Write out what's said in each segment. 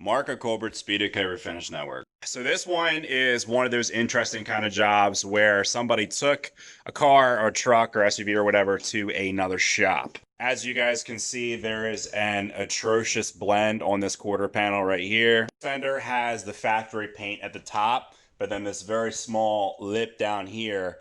Marco Colbert, Speedokote Refinish Network. So this one is one of those interesting kind of jobs where somebody took a car or a truck or SUV or whatever to another shop. As you guys can see, there is an atrocious blend on this quarter panel right here. Fender has the factory paint at the top, but then this very small lip down here,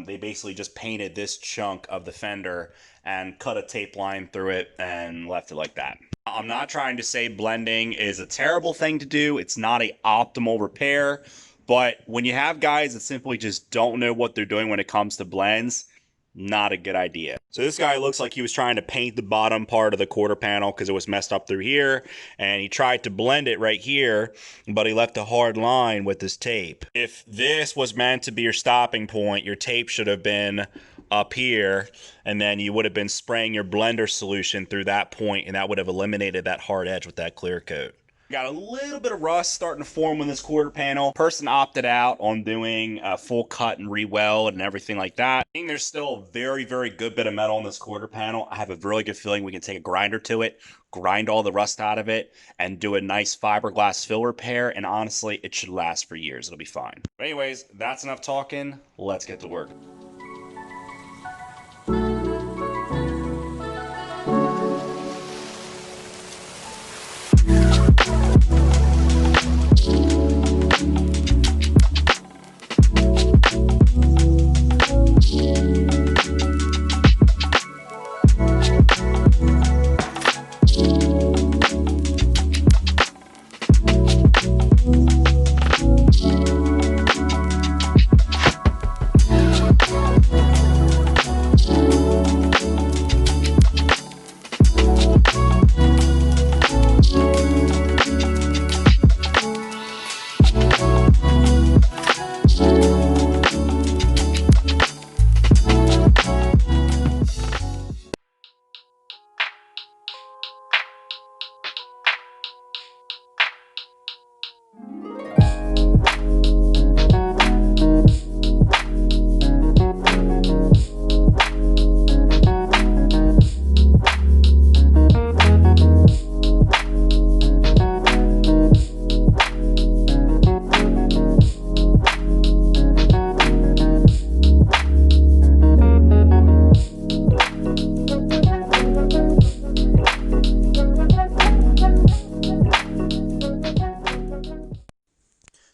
they basically just painted this chunk of the fender and cut a tape line through it and left it like that. I'm not trying to say blending is a terrible thing to do. It's not an optimal repair, but when you have guys that simply just don't know what they're doing when it comes to blends, not a good idea. So this guy looks like he was trying to paint the bottom part of the quarter panel because it was messed up through here, and he tried to blend it right here, but he left a hard line with his tape. If this was meant to be your stopping point, your tape should have been up here, and then you would have been spraying your blender solution through that point, and that would have eliminated that hard edge with that clear coat. Got a little bit of rust starting to form on this quarter panel. Person opted out on doing a full cut and re-weld and everything like that. I think there's still a very, very good bit of metal on this quarter panel. I have a really good feeling we can take a grinder to it, grind all the rust out of it, and do a nice fiberglass fill repair, and honestly, it should last for years. It'll be fine. But anyways, that's enough talking. Let's get to work.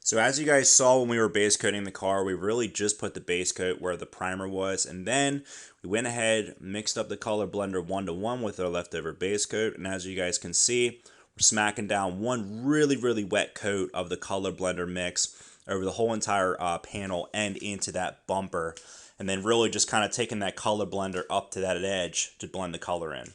So as you guys saw when we were base coating the car, we really just put the base coat where the primer was, and then we went ahead, mixed up the color blender 1-to-1 with our leftover base coat, and as you guys can see, we're smacking down one really, really wet coat of the color blender mix over the whole entire panel and into that bumper, and then really just kind of taking that color blender up to that edge to blend the color in.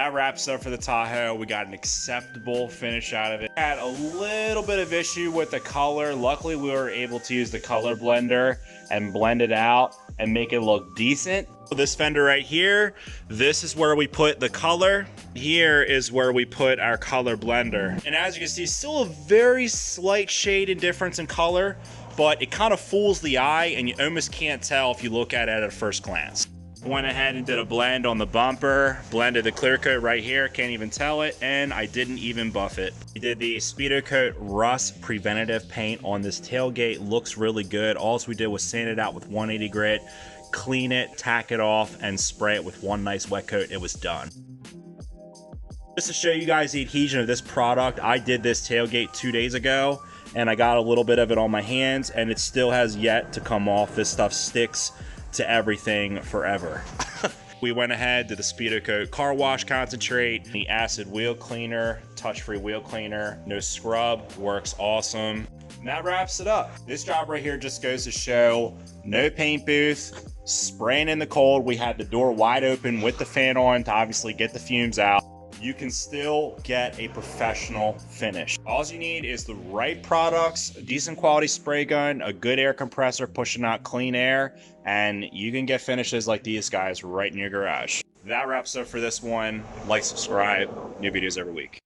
That wraps up for the Tahoe. We got an acceptable finish out of it. Had a little bit of issue with the color. Luckily, we were able to use the color blender and blend it out and make it look decent. This fender right here, this is where we put the color. Here is where we put our color blender. And as you can see, still a very slight shade and difference in color, but it kind of fools the eye and you almost can't tell if you look at it at first glance. Went ahead and did a blend on the bumper, blended the clear coat right here, can't even tell it, and I didn't even buff it. We did the Speedokote rust preventative paint on this tailgate, looks really good. All we did was sand it out with 180 grit, clean it, tack it off, and spray it with one nice wet coat. It was done. Just to show you guys the adhesion of this product, I did this tailgate 2 days ago, and I got a little bit of it on my hands, and it still has yet to come off. This stuff sticks to everything forever. We went ahead to the Speedokote car wash concentrate, the acid wheel cleaner, touch-free wheel cleaner, no scrub, works awesome. And that wraps it up. This job right here just goes to show no paint booth, spraying in the cold. We had the door wide open with the fan on to obviously get the fumes out. You can still get a professional finish. All you need is the right products, a decent quality spray gun, a good air compressor pushing out clean air, and you can get finishes like these guys right in your garage. That wraps up for this one. Like, subscribe, new videos every week.